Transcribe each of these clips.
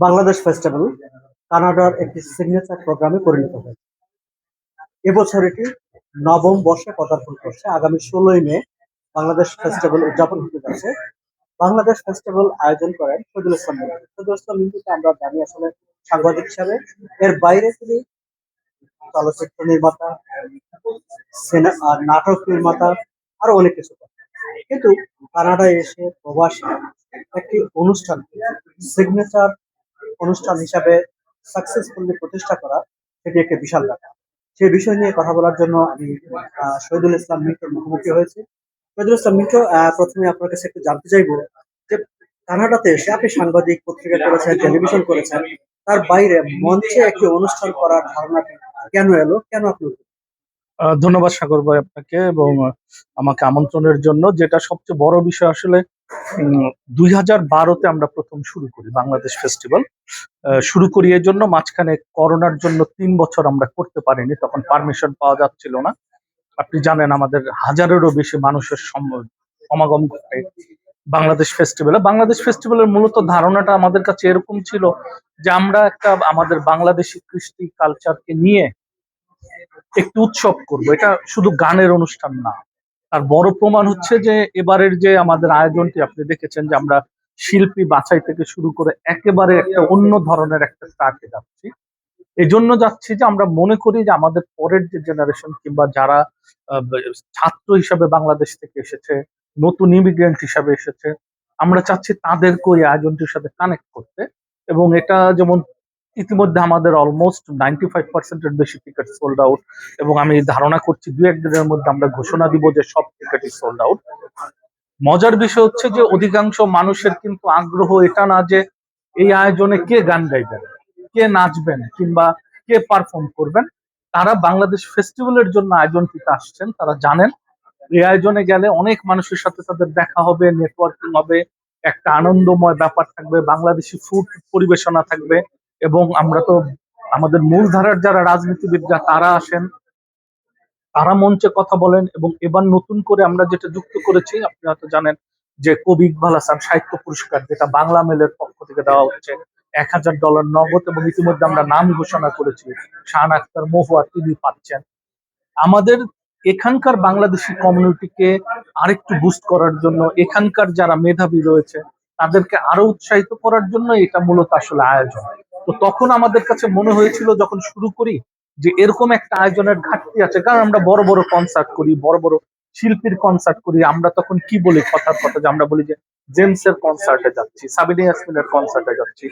Bangladesh festival কানাডার একটি signature প্রোগ্রামে পরিণত হয়েছে। এবছর এটি নবম বর্ষে পদার্পণ করছে। আগামী 16ই মে বাংলাদেশ ফেস্টিভ্যাল উদযাপন হতে যাচ্ছে। বাংলাদেশ ফেস্টিভ্যাল আয়োজন করেন শহীদুল ইসলাম মিন্টু। শহীদুল ইসলাম মিন্টুকে আমরা জানি আসলে সাংবাদিক হিসাবে। এর বাইরে তিনি চলচ্চিত্র নির্মাতা, নাটক নির্মাতা, আরো অনেক কিছু করেন। কিন্তু কানাডায় এসে প্রবাসী একটি অনুষ্ঠান, সিগনেচার অনুষ্ঠান হিসাবে সাকসেসফুলি প্রতিষ্ঠা করা, সেটি একটি বিশাল ব্যাপার। সেই বিষয় নিয়ে কথা বলার জন্য আমি শহীদুল ইসলাম মিন্টুর মুখোমুখি হয়েছি। শহীদুল ইসলাম মিন্টু, প্রথমে আপনার কাছে একটু জানতে চাইবো যে কানাডাতে এসে আপনি সাংবাদিক, পত্রিকা করেছেন, টেলিভিশন করেছেন, তার বাইরে মঞ্চে একটি অনুষ্ঠান করার ধারণাটি কেন এলো, কেন আপনি ধন্যবাদ সাগর ভাই আপনাকে এবং আমাকে আমন্ত্রণের জন্য। যেটা সবচেয়ে বড় বিষয় আসলে 2012-তে আমরা প্রথম শুরু করি বাংলাদেশ ফেস্টিভ্যাল। শুরু করি এই জন্য, মাঝখানে করোনার জন্য 3 বছর আমরা করতে পারিনি, তখন পারমিশন পাওয়া যাচ্ছিল না। আপনি জানেন আমাদের হাজারেরও বেশি মানুষের সমাগম ঘটে বাংলাদেশ ফেস্টিভ্যালে। বাংলাদেশ ফেস্টিভ্যালের মূলত ধারণাটা আমাদের কাছে এরকম ছিল যে আমরা একটা আমাদের বাংলাদেশি কৃষ্টি কালচারকে নিয়ে একটু উৎসব করব। এটা শুধু গানের অনুষ্ঠান না। তার বড় প্রমাণ হচ্ছে যে এবারের যে আমাদের আয়োজনটি আপনি দেখেছেন, যে আমরা শিল্পী বাছাই থেকে শুরু করে একেবারে একটা অন্য ধরনের একটা স্টার্টে যাচ্ছি। এই জন্য যাচ্ছি যে আমরা মনে করি যে আমাদের পরের যে জেনারেশন কিংবা যারা আহ, ছাত্র হিসাবে বাংলাদেশ থেকে এসেছে, নতুন ইমিগ্রেন্ট হিসাবে এসেছে, আমরা চাচ্ছি তাদেরকে ওই আয়োজনটির সাথে কানেক্ট করতে। এবং এটা যেমন ইতিমধ্যে আমাদের অলমোস্ট 95%-এর বেশি টিকিট সোল্ড আউট, এবং আমি ধারণা করছি 2-1 দিনের মধ্যে আমরা ঘোষণা দিব যে সব টিকিটই সোল্ড আউট। মজার বিষয় হচ্ছে যে অধিকাংশ মানুষের কিন্তু আগ্রহ এটা না যে এই আয়োজনে কে গান গাইবেন, কে নাচবেন কিংবা কে পারফর্ম করবেন। তারা বাংলাদেশ ফেস্টিভ্যালের জন্য আয়োজনটিতে আসছেন, তারা জানেন এই আয়োজনে গেলে অনেক মানুষের সাথে তাদের দেখা হবে, নেটওয়ার্কিং হবে, একটা আনন্দময় ব্যাপার থাকবে, বাংলাদেশি ফুড পরিবেশনা থাকবে। এবং আমরা তো আমাদের মূলধারার যারা রাজনীতিবিদরা তারা আসেন, তারা মঞ্চে কথা বলেন। এবং এবার নতুন করে আমরা যেটা যুক্ত করেছি, আপনি হয়তো জানেন যে কবি ইকবাল হাসান সাহিত্য পুরস্কার, যেটা বাংলা মেলের পক্ষ থেকে দেওয়া হচ্ছে, $1000 নগদ। এবং ইতিমধ্যে আমরা নাম ঘোষণা করেছি, শাহান আখতার মহুয়া, তিনি পাচ্ছেন। আমাদের এখানকার বাংলাদেশি কমিউনিটিকে আরেকটু বুস্ট করার জন্য, এখানকার যারা মেধাবী রয়েছে তাদেরকে আরো উৎসাহিত করার জন্য এটা মূলত আসলে আয়োজন। তো তখন আমাদের কাছে মনে হয়েছিল যখন শুরু করি যে এরকম একটা আয়োজনের ঘাটতি আছে, কারণ আমরা বড় বড় কনসার্ট করি, বড় বড় শিল্পীর কনসার্ট করি। আমরা তখন কি বলি, কথার কথা যে আমরা বলি যে জেমসের কনসার্টে যাচ্ছি, সাবিনা ইয়াসমিনের কনসার্টে যাচ্ছি,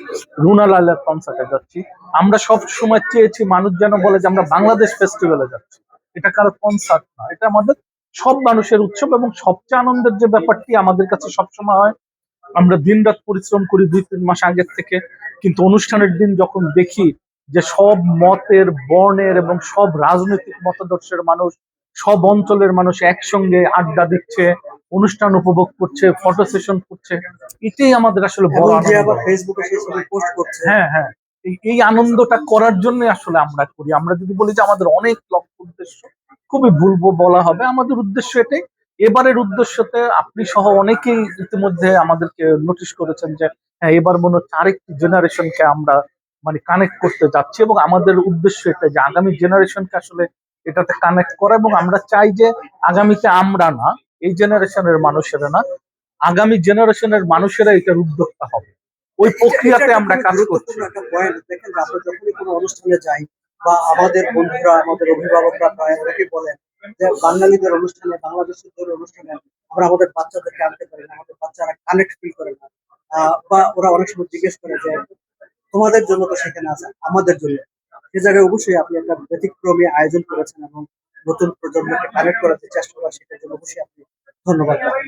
রুনা লালের কনসার্টে যাচ্ছি। আমরা সব সময় চেয়েছি মানুষ যেন বলে যে আমরা বাংলাদেশ ফেস্টিভ্যালে যাচ্ছি। এটা কারো কনসার্ট না, এটা আমাদের সব মানুষের উৎসব। এবং সবচেয়ে আনন্দের যে ব্যাপারটি আমাদের কাছে সবসময় হয়, আমরা দিনরাত পরিশ্রম করি 2-3 মাস আগের থেকে, কিন্তু অনুষ্ঠানের দিন যখন দেখি যে সব মতের, বর্ণের এবং সব রাজনৈতিক মতাদর্শের মানুষ, সব অঞ্চলের মানুষ একসঙ্গে আড্ডা দিচ্ছে, অনুষ্ঠান উপভোগ করছে, ফটো সেশন করছে, এটাই আমাদের আসলে বড় এবং যে আনন্দ। আবার ফেসবুকে সেই ছবি পোস্ট করছে। হ্যাঁ, হ্যাঁ, এই আনন্দটা করার জন্য আসলে আমরা করি। আমরা যদি বলি যে আমাদের অনেক লক্ষ্য উদ্দেশ্য, খুবই ভুলবো বলা হবে। আমাদের উদ্দেশ্য এটাই। এবারের উদ্দেশ্যতে আপনি সহ অনেকেই ইতিমধ্যে আমাদেরকে নোটিশ করেছেন যে হ্যাঁ, এবার মনে হচ্ছে আরেকটি জেনারেশনকে আমরা মানে কানেক্ট করতে যাচ্ছি। এবং আমাদের উদ্দেশ্য এটা যে আগামী জেনারেশনকে আসলে এটাতে কানেক্ট করা। এবং আমরা চাই যে আগামীতে আমরা না, এই জেনারেশনের মানুষেরা না, আগামী জেনারেশনের মানুষেরা এটার উদ্যোক্তা হবে। ওই প্রক্রিয়াতে আমরা কাজ করছি। একটা পয়েন্ট দেখেন যে আমরা যখনই কোনো অনুষ্ঠানে যাই বা আমাদের বন্ধুরা, আমাদের অভিভাবকরা প্রায় অনেকে বলেন যে বাঙালিদের অনুষ্ঠানে, বাংলাদেশের অনুষ্ঠানে আমরা আমাদের বাচ্চাদেরকে আনতে পারি না, আমাদের বাচ্চারা কানেক্ট ফিল করে না। বা ওরা অনেক সময় জিজ্ঞেস করে যে তোমাদের জন্য তো সেখানে আছে, আমাদের জন্য। সে জায়গায় অবশ্যই আপনি একটা ব্যতিক্রমী আয়োজন করেছেন এবং নতুন প্রজন্মকে কানেক্ট করার যে চেষ্টা করা, সেটার জন্য অবশ্যই আপনি ধন্যবাদ পাবেন।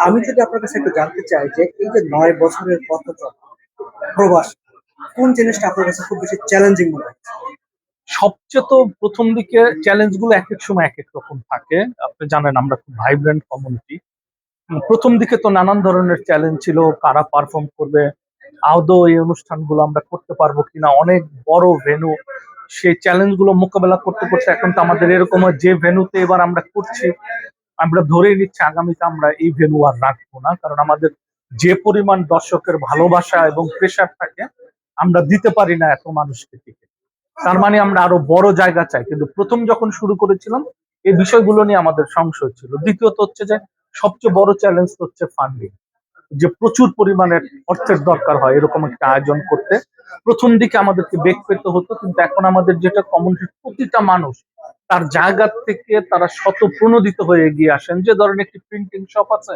আমি যদি আপনার কাছে একটু জানতে চাই যে এই যে 9 বছরের পথচলা প্রবাস, কোন জিনিসটা আপনার কাছে খুব বেশি চ্যালেঞ্জিং মনে হয়? সবচেয়ে তো প্রথম দিকে চ্যালেঞ্জ গুলো এক এক সময় এক এক রকম থাকে। আপনি জানেন আমরা খুব ভাইব্রেন্ট কমিউনিটি। প্রথম দিকে তো নানান ধরনের চ্যালেঞ্জ ছিল, কারা পারফর্ম করবে, আদৌ এই অনুষ্ঠানগুলো আমরা করতে পারবো কিনা, অনেক বড় ভেন্যু। সেই চ্যালেঞ্জ গুলো মোকাবেলা করতে করতে এখন তো আমাদের এরকম হয় যে ভেন্যুতে এবার আমরা করছি, আমরা ধরেই নিচ্ছি আগামীতে আমরা এই ভেন্যু আর রাখবো না, কারণ আমাদের যে পরিমাণ দর্শকের ভালোবাসা এবং প্রেশার থাকে, আমরা দিতে পারি না এত মানুষকে টিকিট। তার মানে আমরা আরো বড় জায়গা চাই, কিন্তু প্রথম যখন শুরু করেছিলাম এই বিষয়গুলো নিয়ে আমাদের সংশয় ছিল। দ্বিতীয়ত হচ্ছে যে সবচেয়ে বড় চ্যালেঞ্জ হচ্ছে ফান্ডিং, যে প্রচুর পরিমাণে অর্থের দরকার হয় এরকম একটা আয়োজন করতে। প্রথম দিকে আমাদেরকে বেগ পেতে হতো, কিন্তু এখন আমাদের যেটা কমিউনিটির প্রতিটা মানুষ তার জায়গা থেকে তারা স্বতঃপ্রণোদিত হয়ে এগিয়ে আসেন। যে ধরেন একটি প্রিন্টিং শপ আছে,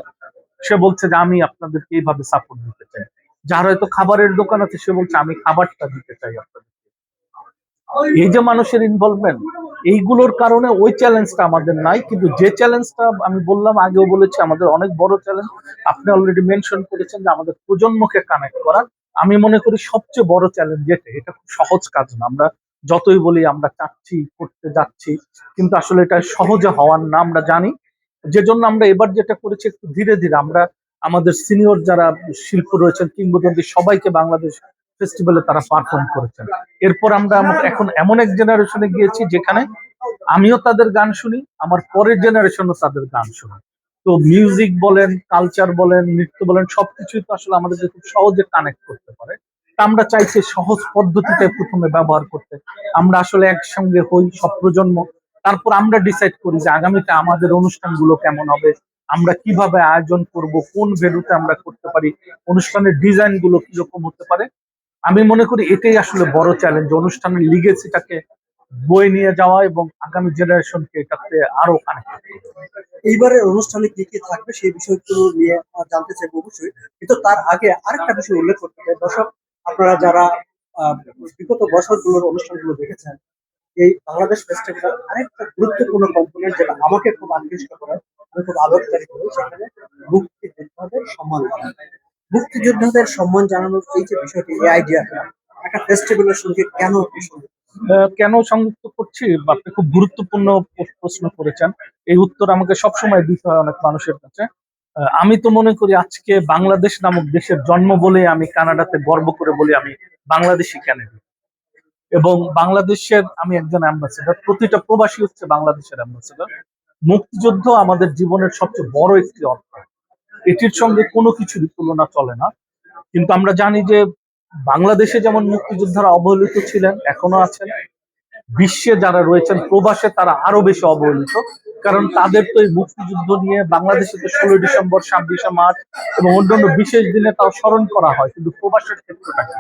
সে বলছে যে আমি আপনাদেরকে এইভাবে সাপোর্ট দিতে চাই। যার হয়তো খাবারের দোকান আছে, সে বলছে আমি খাবারটা দিতে চাই আপনাদের। এই যে মানুষের ইনভলভমেন্ট, এইগুলোর কারণে ওই চ্যালেঞ্জটা আমাদের নাই। কিন্তু যে চ্যালেঞ্জটা আমি বললাম, আগেও বলেছি, আমাদের অনেক বড় চ্যালেঞ্জ, আপনি অলরেডি মেনশন করেছেন যে আমাদের প্রজন্মকে কানেক্ট করা। আমি মনে করি সবচেয়ে বড় চ্যালেঞ্জ এটা খুব সহজ কাজ না। আমরা যতই বলি আমরা চাচ্ছি, করতে যাচ্ছি, কিন্তু আসলে এটা সহজে হওয়ার না, আমরা জানি। যে জন্য আমরা এবার যেটা করেছি, একটু ধীরে ধীরে আমরা আমাদের সিনিয়র যারা শিল্প রয়েছেন, কিংবদন্তি, সবাইকে বাংলাদেশ ফেস্টিভ্যালে তারা পারফর্ম করেছেন। এরপর আমরা এখন এমন এক জেনারেশনে গিয়েছি যেখানে আমিও তাদের গান শুনি, আমার পরের জেনারেশনও তাদের গান শুনি। তো মিউজিক বলেন, কালচার বলেন, নৃত্য বলেন, সবকিছুই তো আসলে আমাদেরকে খুব সহজে কানেক্ট করতে পারে। তা আমরা চাইছি সহজ পদ্ধতিতে প্রথমে ব্যবহার করতে। আমরা আসলে একসঙ্গে হই সব প্রজন্ম, তারপর আমরা ডিসাইড করি যে আগামীতে আমাদের অনুষ্ঠানগুলো কেমন হবে, আমরা কিভাবে আয়োজন করব, কোন ভেন্যুতে আমরা করতে পারি, অনুষ্ঠানের ডিজাইন গুলো কিরকম হতে পারে। আমি মনে করি এটাই আসলে বড় চ্যালেঞ্জ, অনুষ্ঠানের লিগেসিটাকে বয়ে নিয়ে যাওয়া এবং আগামী জেনারেশনকে এটাতে আরো কানেক্ট। এইবারের অনুষ্ঠানে কি কি থাকবে সেই বিষয়গুলো নিয়ে জানতে চাইবো অবশ্যই। কিন্তু তার আগে আরেকটা বিষয় উল্লেখ করতে চাই, দর্শক আপনারা যারা আহ, বিগত বছরগুলোর অনুষ্ঠানগুলো দেখেছেন, এই বাংলাদেশ ফেস্টিভ্যাল আরেকটা গুরুত্বপূর্ণ কম্পোনেন্ট যেটা আমাকে খুব আকৃষ্ট করে, আমি খুব আবেগতাড়িত হই, সেখানে মুক্তিযোদ্ধাদের সম্মান জানানো। মুক্তিযোদ্ধাদের সম্মান জানানোর এই যে বিষয়টি, এই আইডিয়াটা একটা ফেস্টিভ্যালের সঙ্গে কেন সংযুক্ত? কেন সংযুক্ত করছি, আপনি খুব গুরুত্বপূর্ণ প্রশ্ন করেছেন। এই উত্তর আমাকে সবসময় দিতে হয় অনেক মানুষের কাছে। আমি তো মনে করি আজকে বাংলাদেশ নামক দেশের জন্ম বলে আমি কানাডাতে গর্ব করে বলি আমি বাংলাদেশি ক্যানাডিয়ান, এবং বাংলাদেশের আমি একজন অ্যাম্বাসেডর। প্রতিটা প্রবাসী হচ্ছে বাংলাদেশের অ্যাম্বাসেডর। মুক্তিযুদ্ধ আমাদের জীবনের সবচেয়ে বড় একটি অধ্যায়, এটির সঙ্গে কোনো কিছুরই তুলনা চলে না। কিন্তু আমরা জানি যে বাংলাদেশে যেমন মুক্তিযোদ্ধারা অবহেলিত ছিলেন, এখনো আছেন, বিশ্বে যারা রয়েছেন প্রবাসে তারা আরো বেশি অবহেলিত। কারণ তাদের তো এই মুক্তিযুদ্ধ নিয়ে বাংলাদেশে তো 16 ডিসেম্বর, 26শে মার্চ এবং অন্যান্য বিশেষ দিনে তাও স্মরণ করা হয়, কিন্তু প্রবাসের ক্ষেত্রটা কি?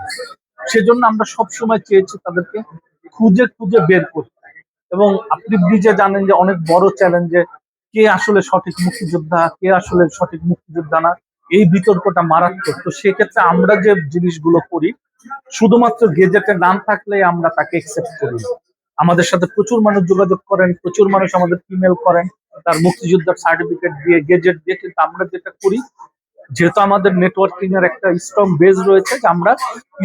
সেজন্য আমরা সবসময় চেয়েছি তাদেরকে খুঁজে খুঁজে বের করতে। এবং আপনি নিজে জানেন যে অনেক বড় চ্যালেঞ্জে কে আসলে সঠিক মুক্তিযোদ্ধা, কে আসলে সঠিক মুক্তিযোদ্ধা না, এই বিতর্কটা মারাত্মক। তো সেক্ষেত্রে আমরা যে জিনিসগুলো করি, শুধুমাত্র গেজেটে নাম থাকলে আমরা তাকে একসেপ্ট করি না। আমাদের সাথে প্রচুর মানুষ যোগাযোগ করেন, প্রচুর মানুষ আমাদের ইমেল করেন তার মুক্তিযোদ্ধার সার্টিফিকেট দিয়ে, গেজেট দিয়ে। কিন্তু আমরা যেটা করি, যেহেতু আমাদের নেটওয়ার্কিং এর একটা স্ট্রং বেস রয়েছে, যে আমরা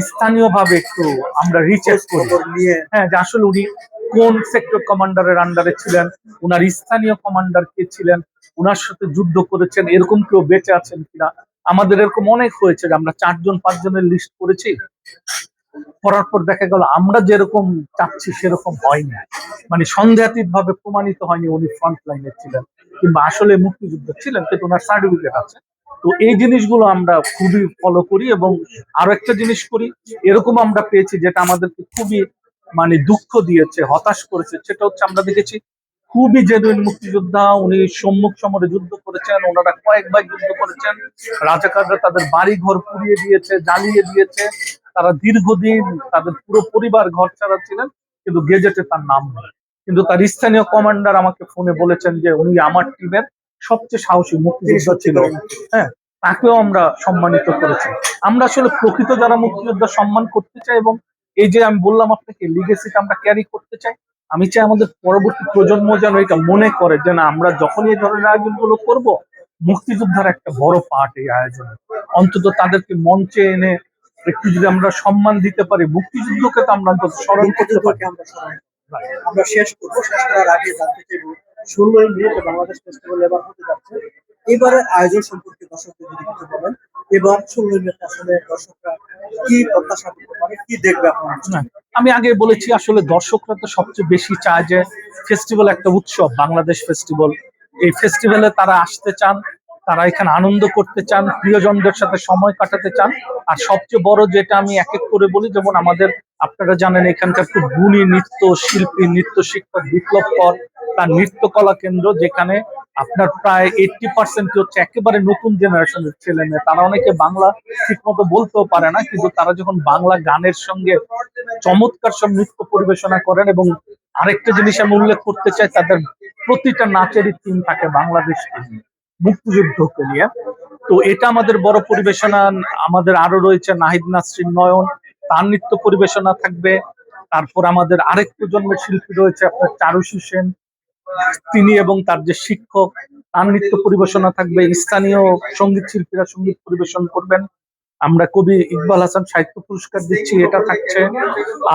স্থানীয়ভাবে একটু আমরা রিচার্জ করি। নিয়ে হ্যাঁ, যে আসলে উনি কোন সেক্টর কমান্ডারের আন্ডারে ছিলেন, উনার স্থানীয় কমান্ডার কে ছিলেন, উনার সাথে যুদ্ধ করেছেন, এরকম কেউ বেঁচে আছেন কিনা। আমাদের এরকম অনেক হয়েছে যে আমরা 4-5 জনের লিস্ট করেছি, করার পর দেখা গেল আমরা যেরকম চাচ্ছি সেরকম হয়নি, মানে সন্দেহাতীত ভাবে প্রমাণিত হয়নি উনি ফ্রন্ট লাইনে ছিলেন কিংবা আসলে মুক্তিযুদ্ধ ছিলেন, কিন্তু ওনার সার্টিফিকেট আছে। তো এই জিনিসগুলো আমরা খুবই ফলো করি। এবং আরো একটা জিনিস করি, এরকম আমরা পেয়েছি যেটা আমাদেরকে খুবই মানে দুঃখ দিয়েছে, হতাশ করেছে, সেটা হচ্ছে আমরা দেখেছি খুবই জেনুইন মুক্তিযোদ্ধা, উনি সম্মুখ সমরে যুদ্ধ করেছেন, ওনারা কয়েকবার যুদ্ধ করেছেন, রাজাকাররা তাদের বাড়ি ঘর পুড়িয়ে দিয়েছে, জ্বালিয়ে দিয়েছে, তারা দীর্ঘদিন তাদের পুরো পরিবার ঘর ছাড়া ছিলেন, কিন্তু গেজেটে তার নাম নেই। কিন্তু তার স্থানীয় কমান্ডার আমাকে ফোনে বলেছেন যে উনি আমার টিমের সবচেয়ে সাহসী মুক্তিযোদ্ধা ছিল। হ্যাঁ, তাকেও আমরা সম্মানিত করেছি। আমরা আসলে প্রকৃত যারা মুক্তিযোদ্ধা সম্মান করতে চাই, এবং এই যে আমি বললাম আপনাকে, লিগেসিটা আমরা ক্যারি করতে চাই। আমি চাই আমাদের পরবর্তী প্রজন্ম যেন এটা মনে করে যে না, আমরা যখন এই ধরনের আয়োজনগুলো করব, মুক্তিযোদ্ধার একটা বড় পার্ট এই আয়োজনে। অন্তত তাদেরকে মঞ্চে এনে একটু যদি আমরা সম্মান দিতে পারি, মুক্তিযুদ্ধকে তো আমরা অন্তত স্মরণ করতে পারি। আমরা শেষ করবো, শেষ করার আগে জানতে চাইবো 16 মে বাংলাদেশ ফেস্টিভ্যাল এবার হতে যাচ্ছে, এবারের আয়োজন সম্পর্কে দর্শকদের যদি কিছু বলেন। এবার 16 মে আসলে দর্শকরা কি প্রত্যাশা করতে পারে, কি দেখবে আপনার? হ্যাঁ, আমি আগে বলেছি আসলে দর্শকরা তো সবচেয়ে বেশি চায় যে ফেস্টিভ্যাল একটা উৎসব, বাংলাদেশ ফেস্টিভ্যাল। এই ফেস্টিভ্যালে তারা আসতে চান, তারা এখানে আনন্দ করতে চান, প্রিয়জনদের সাথে সময় কাটাতে চান। আর সবচেয়ে বড় যেটা আমি এক এক করে বলি, যেমন আমাদের আপনারা জানেন এখানকার খুব গুণী নৃত্য শিল্পী, নৃত্য শিক্ষক বিপ্লব কর তার নৃত্যকলা কেন্দ্র, যেখানে আপনার প্রায় 80% হচ্ছে একেবারে নতুন জেনারেশনের ছেলে মেয়ে। তারা অনেকে বাংলা ঠিক মতো বলতেও পারে না, কিন্তু তারা যখন বাংলা গানের সঙ্গে চমৎকার সব নৃত্য পরিবেশনা করেন। এবং আরেকটা জিনিস আমি উল্লেখ করতে চাই, তাদের প্রতিটা নাচেরই থিম থাকে বাংলাদেশকে নিয়ে, মুক্তিযুদ্ধকে নিয়ে। তো এটা আমাদের বড় পরিবেশনা। আমাদের আরো রয়েছে নাহিদ নাসরিন নয়ন, তার নৃত্য পরিবেশনা থাকবে। তারপর আমাদের আরেক প্রজন্মের শিল্পী রয়েছে আপনার চারুশী সেন, তিনি এবং তার যে শিক্ষক, তার নৃত্য পরিবেশনা থাকবে। স্থানীয় সঙ্গীত শিল্পীরা সঙ্গীত পরিবেশন করবেন। আমরা কবি ইকবাল হাসান সাহিত্য পুরস্কার দিচ্ছি, এটা থাকছে।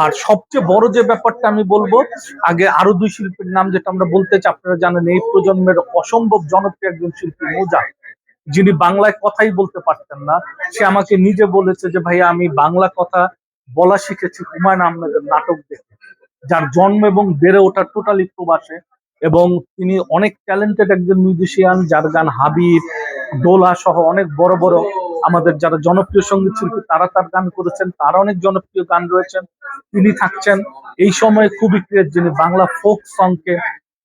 আর সবচেয়ে বড় যে ব্যাপারটা আমি বলবো, আগে আরো দুই শিল্পীর নাম যেটা আমরা বলতে চাই, আপনারা জানেন এই প্রজন্মের অসম্ভব জনপ্রিয় একজন শিল্পী মোজা, যিনি বাংলায় কথাই বলতে পারতেন না। সে আমাকে নিজে বলেছে যে ভাইয়া আমি বাংলা কথা বলা শিখেছি হুমায়ুন আহমেদের নাটক দেখে, যার জন্ম এবং বেড়ে ওঠা টোটালি প্রবাসে। এবং তিনি অনেক ট্যালেন্টেড একজন মিউজিশিয়ান, যার গান হাবিব, ডোলা সহ অনেক বড় বড় আমাদের যারা জনপ্রিয় সঙ্গীত শিল্পী তারা তার গান করেছেন, তার অনেক জনপ্রিয় গান রয়েছেন, তিনি থাকছেন। এই সময়ে খুবই ক্রিয়েট, যিনি বাংলা ফোক সংকে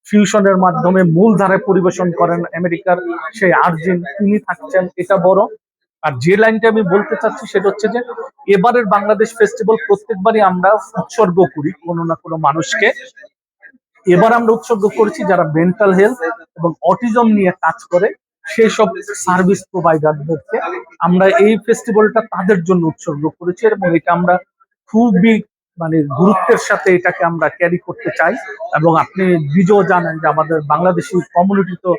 ফিউশনের মাধ্যমে মূল ধারায় পরিবেশন করেন, আমেরিকার সেই আর্জিন, তিনি থাকছেন। এটা বড়। আর যে লাইনটা আমি বলতে চাচ্ছি সেটা হচ্ছে যে এবারের বাংলাদেশ ফেস্টিভ্যাল প্রত্যেকবারই আমরা উৎসর্গ করি কোনো না কোনো মানুষকে। এবার আমরা উৎসর্গ করেছি যারা মেন্টাল হেলথ এবং অটিজম নিয়ে কাজ করে, সেই সব সার্ভিস প্রোভাইডারদেরকে আমরা এই ফেস্টিভ্যালটা তাদের জন্য উৎসর্গ করেছি। এবং এটা আমরা খুবই মানে গুরুত্বের সাথে এটাকে আমরা ক্যারি করতে চাই। এবং আপনি নিজেও জানেন যে আমাদের বাংলাদেশি কমিউনিটি তো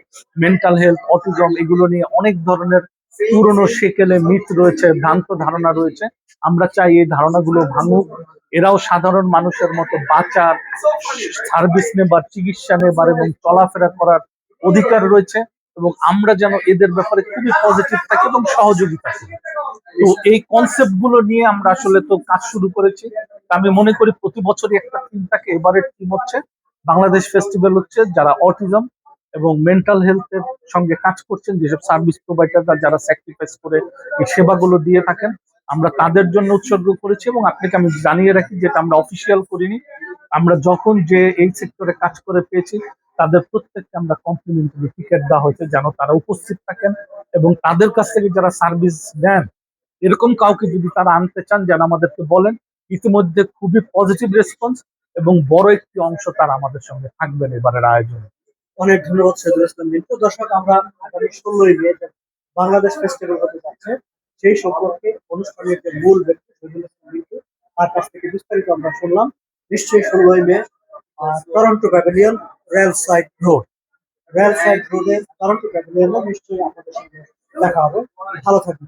মেন্টাল হেলথ, অটিজম এগুলো নিয়ে অনেক ধরনের পুরনো সেকেলে মিথ রয়েছে, ভ্রান্ত ধারণা রয়েছে। আমরা চাই এই ধারণাগুলো ভাঙুক, এরাও সাধারণ মানুষের মতো বাঁচার, সার্ভিস নেবার, চিকিৎসা নেবার এবং চলাফেরা করার অধিকার রয়েছে। এবং আমরা যেন এদের ব্যাপারে খুবই পজিটিভ থাকি এবং সহযোগিতা করি। তো এই কনসেপ্ট গুলো নিয়ে আমরা আসলে তো কাজ শুরু করেছি। তা আমি মনে করি প্রতি বছরই একটা থিম থাকে। এবারের থিম হচ্ছে বাংলাদেশ ফেস্টিভ্যাল হচ্ছে যারা অটিজম এবং মেন্টাল হেলথের সঙ্গে কাজ করছেন, যেসব সার্ভিস প্রোভাইডাররা যারা স্যাক্রিফাইস করে এই সেবাগুলো দিয়ে থাকেন, আমরা তাদের জন্য উৎসর্গ করেছি। এবং আপনাকে আমি জানিয়ে রাখি, যেটা আমরা অফিসিয়াল করিনি, আমরা যখন যে এই সেক্টরে কাজ করে পেয়েছি তাদের প্রত্যেককে আমরা কমপ্লিমেন্টারি টিকিট দেওয়া হয়েছে, যেন তারা উপস্থিত থাকেন। এবং তাদের কাছ থেকে যারা সার্ভিস নেন, এরকম কাউকে যদি তারা আনতে চান যেন আমাদেরকে বলেন। ইতিমধ্যে খুবই পজিটিভ রেসপন্স এবং বড় একটি অংশ তারা আমাদের সঙ্গে থাকবেন এবারের আয়োজনে। অনেক ধন্যবাদ শহীদুল ইসলাম মিন্টু। দর্শক, আমরা আগামী 16ই মে যে বাংলাদেশ ফেস্টিভ্যাল হতে যাচ্ছে সেই সম্পর্কে অনুষ্ঠানের যে মূল ব্যক্তি শহীদুল ইসলাম মিন্টু, তার কাছ থেকে বিস্তারিত আমরা শুনলাম। নিশ্চয়ই 16ই মে টরন্টো প্যাভিলিয়ন, রেল সাইড রোডে টরন্টো প্যাভিলিয়নে নিশ্চয়ই আপনাদের সঙ্গে দেখা হবে। ভালো থাকবেন।